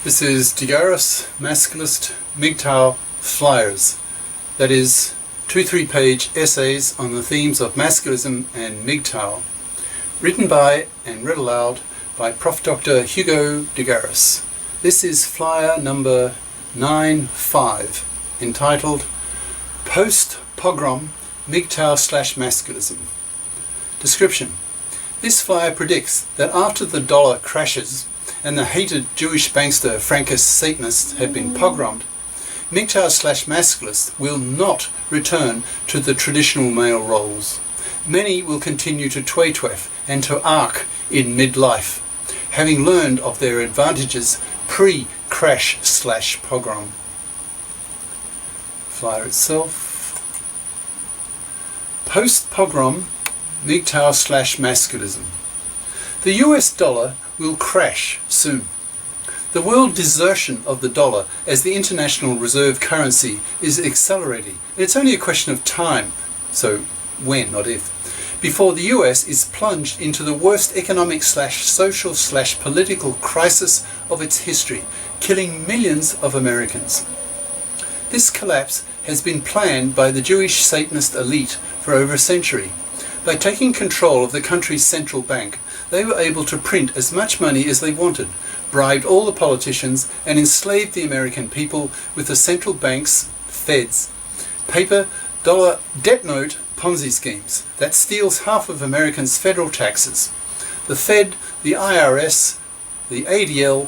This is GARIS Masculist MGTOW flyers, that is 2 3-page essays on the themes of masculism and MGTOW, written by and read aloud by Prof. Dr. Hugo de GARIS. This is flyer number 95, entitled Post-Pogrom MGTOW/Masculism. Description: this flyer predicts that after the dollar crashes and the hated Jewish Bankster Frankist Satanists have been pogrommed, MGTOW/Masculists will not return to the traditional male roles. Many will continue to twaytwef and to arc in midlife, having learned of their advantages pre-crash/pogrom. Flyer itself. Post-pogrom MGTOW/Masculism. The US dollar will crash soon. The world desertion of the dollar as the international reserve currency is accelerating. It's only a question of time, so when, not if, before the US is plunged into the worst economic/social/political crisis of its history, killing millions of Americans. This collapse has been planned by the Jewish Satanist elite for over a century. By taking control of the country's central bank, they were able to print as much money as they wanted, bribed all the politicians, and enslaved the American people with the central bank's Fed's paper dollar debt note Ponzi schemes that steals half of Americans' federal taxes. The Fed, the IRS, the ADL,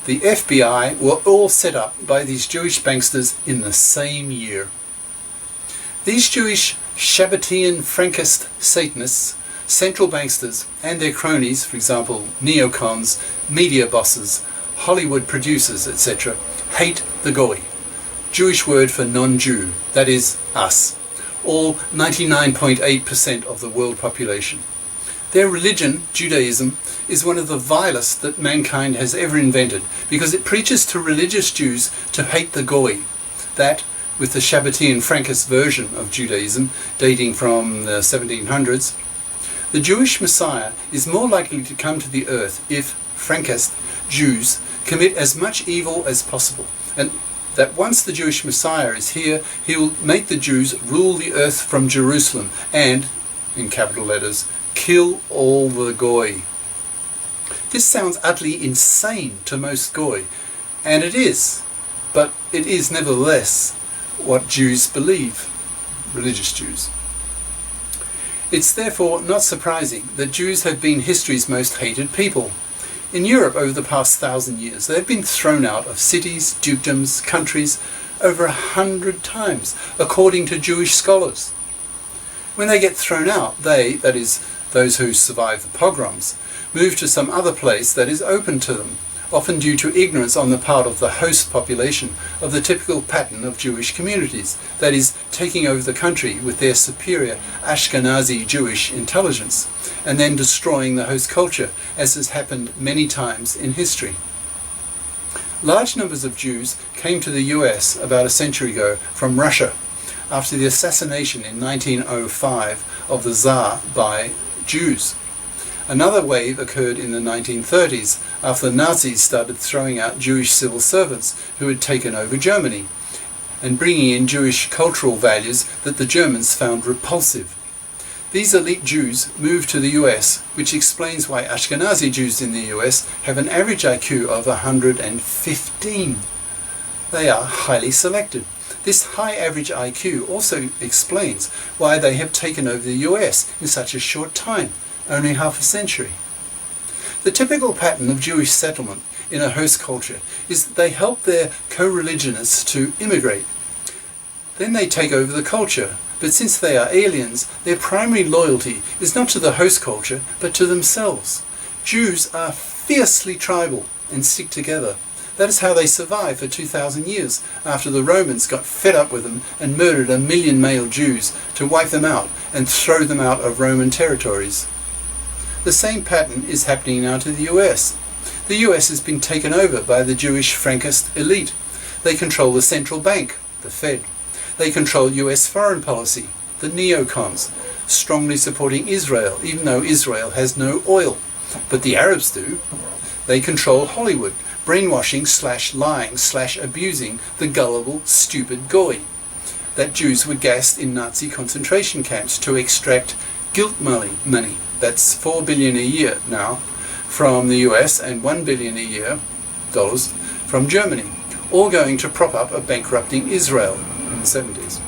the FBI were all set up by these Jewish banksters in the same year. These Jewish Shabbatian Frankist Satanists, central banksters, and their cronies, for example, neocons, media bosses, Hollywood producers, etc., hate the Goy, Jewish word for non-Jew, that is, us, all 99.8% of the world population. Their religion, Judaism, is one of the vilest that mankind has ever invented because it preaches to religious Jews to hate the Goy, that, with the Shabbatian Frankist version of Judaism dating from the 1700s, the Jewish Messiah is more likely to come to the earth if Frankist Jews commit as much evil as possible, and that once the Jewish Messiah is here, he will make the Jews rule the earth from Jerusalem and, in capital letters, kill all the Goy. This sounds utterly insane to most Goy, and it is, but it is nevertheless what Jews believe, religious Jews. It's therefore not surprising that Jews have been history's most hated people. In Europe over the past 1,000 years, they have been thrown out of cities, dukedoms, countries over 100 times, according to Jewish scholars. When they get thrown out, they, that is, those who survive the pogroms, move to some other place that is open to them, often due to ignorance on the part of the host population of the typical pattern of Jewish communities, that is, taking over the country with their superior Ashkenazi Jewish intelligence, and then destroying the host culture, as has happened many times in history. Large numbers of Jews came to the US about a century ago from Russia after the assassination in 1905 of the Tsar by Jews. Another wave occurred in the 1930s after the Nazis started throwing out Jewish civil servants who had taken over Germany and bringing in Jewish cultural values that the Germans found repulsive. These elite Jews moved to the US, which explains why Ashkenazi Jews in the US have an average IQ of 115. They are highly selected. This high average IQ also explains why they have taken over the US in such a short time, only half a century. The typical pattern of Jewish settlement in a host culture is that they help their co-religionists to immigrate. Then they take over the culture, but since they are aliens, their primary loyalty is not to the host culture, but to themselves. Jews are fiercely tribal and stick together. That is how they survived for 2,000 years, after the Romans got fed up with them and murdered 1 million male Jews to wipe them out and throw them out of Roman territories. The same pattern is happening now to the US. The US has been taken over by the Jewish Frankist elite. They control the central bank, the Fed. They control US foreign policy, the neocons, strongly supporting Israel, even though Israel has no oil. But the Arabs do. They control Hollywood, brainwashing/lying/abusing the gullible, stupid goy. That Jews were gassed in Nazi concentration camps to extract guilt money. That's $4 billion a year now from the US and $1 billion a year dollars from Germany, all going to prop up a bankrupting Israel in the 70s.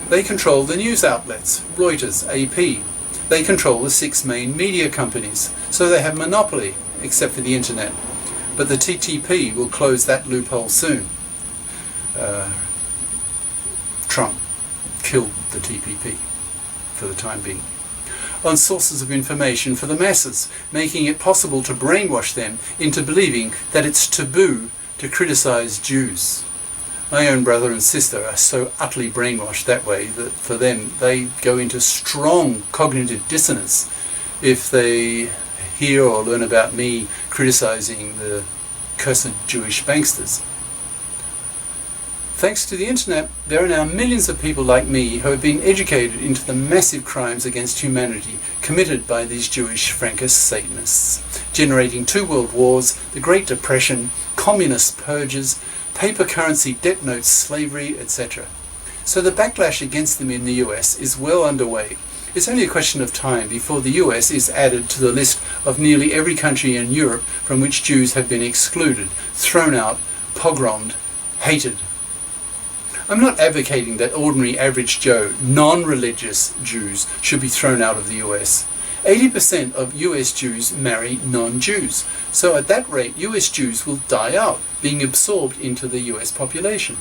They control the news outlets, Reuters, AP. They control the 6 main media companies, so they have monopoly, except for the internet. But the TTP will close that loophole soon. Trump killed the TPP for the time being. On sources of information for the masses, making it possible to brainwash them into believing that it's taboo to criticize Jews. My own brother and sister are so utterly brainwashed that way that for them they go into strong cognitive dissonance if they hear or learn about me criticizing the cursed Jewish banksters. Thanks to the internet, there are now millions of people like me who have been educated into the massive crimes against humanity committed by these Jewish Frankist Satanists, generating 2 world wars, the Great Depression, communist purges, paper currency debt notes, slavery, etc. So the backlash against them in the US is well underway. It's only a question of time before the US is added to the list of nearly every country in Europe from which Jews have been excluded, thrown out, pogrommed, hated. I'm not advocating that ordinary average Joe, non-religious Jews should be thrown out of the US. 80% of US Jews marry non-Jews, so at that rate US Jews will die out, being absorbed into the US population.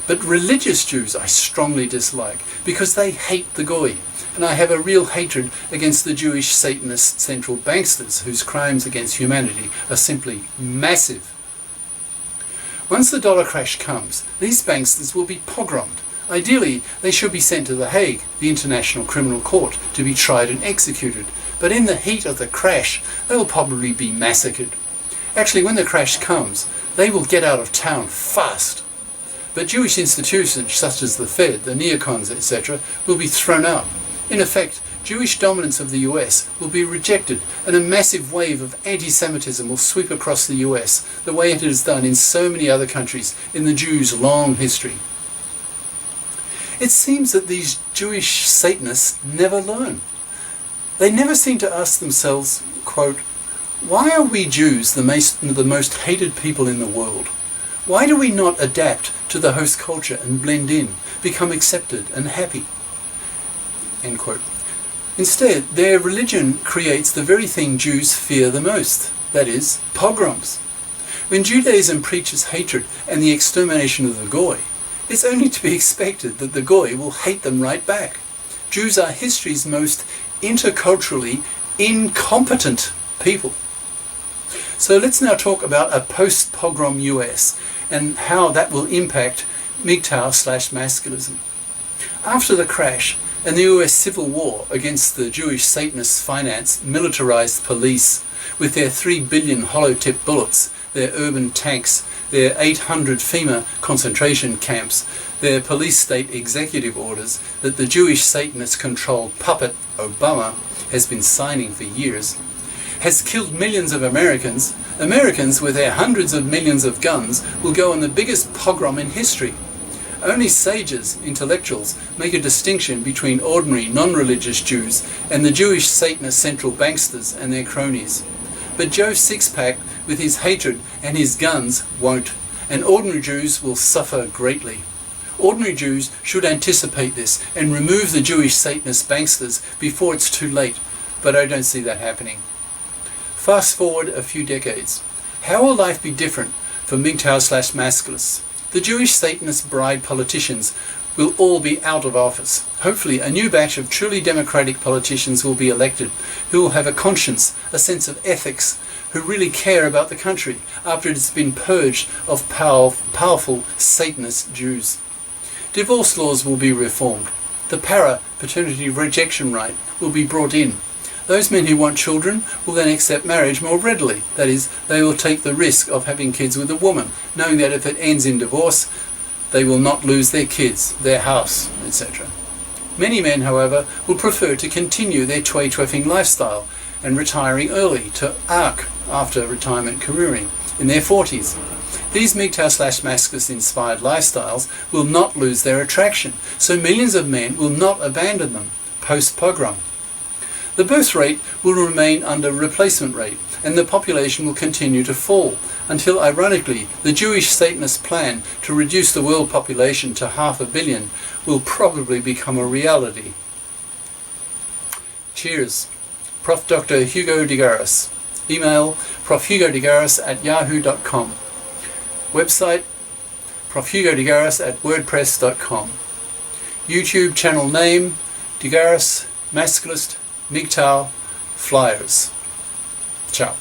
But religious Jews I strongly dislike, because they hate the Goy, and I have a real hatred against the Jewish Satanist central banksters, whose crimes against humanity are simply massive. Once the dollar crash comes, these banksters will be pogrommed. Ideally, they should be sent to The Hague, the International Criminal Court, to be tried and executed. But in the heat of the crash, they will probably be massacred. Actually, when the crash comes, they will get out of town fast. But Jewish institutions such as the Fed, the neocons, etc., will be thrown out. In effect, Jewish dominance of the US will be rejected, and a massive wave of anti-Semitism will sweep across the US, the way it has done in so many other countries in the Jews' long history. It seems that these Jewish Satanists never learn. They never seem to ask themselves, quote, why are we Jews the most hated people in the world? Why do we not adapt to the host culture and blend in, become accepted and happy? End quote. Instead, their religion creates the very thing Jews fear the most, that is, pogroms. When Judaism preaches hatred and the extermination of the Goy, it's only to be expected that the Goy will hate them right back. Jews are history's most interculturally incompetent people. So let's now talk about a post-pogrom US and how that will impact MGTOW/masculism. After the crash and the US Civil War against the Jewish Satanists' financed militarized police with their 3 billion hollow-tip bullets, their urban tanks, their 800 FEMA concentration camps, their police state executive orders that the Jewish Satanist-controlled puppet Obama has been signing for years, has killed millions of Americans. Americans with their hundreds of millions of guns will go on the biggest pogrom in history. Only sages, intellectuals, make a distinction between ordinary non-religious Jews and the Jewish Satanist central banksters and their cronies. But Joe Sixpack, with his hatred and his guns, won't, and ordinary Jews will suffer greatly. Ordinary Jews should anticipate this and remove the Jewish Satanist banksters before it's too late, but I don't see that happening. Fast forward a few decades. How will life be different for MGTOW/masculists? The Jewish Satanist bride politicians will all be out of office. Hopefully a new batch of truly democratic politicians will be elected, who will have a conscience, a sense of ethics, who really care about the country after it has been purged of powerful Satanist Jews. Divorce laws will be reformed. The paternity rejection right will be brought in. Those men who want children will then accept marriage more readily. That is, they will take the risk of having kids with a woman, knowing that if it ends in divorce, they will not lose their kids, their house, etc. Many men, however, will prefer to continue their twaytwefing lifestyle and retiring early to arc after retirement careering, in their 40s. These MGTOW/masculist inspired lifestyles will not lose their attraction, so millions of men will not abandon them post-pogrom. The birth rate will remain under replacement rate, and the population will continue to fall, until ironically the Jewish Satanist plan to reduce the world population to 500 million will probably become a reality. Cheers. Prof. Dr. Hugo de GARIS. Email profhugodegaris@yahoo.com. Website profhugodegaris@wordpress.com. YouTube channel name de GARIS, Masculist, MGTOW, Flyers. Ciao.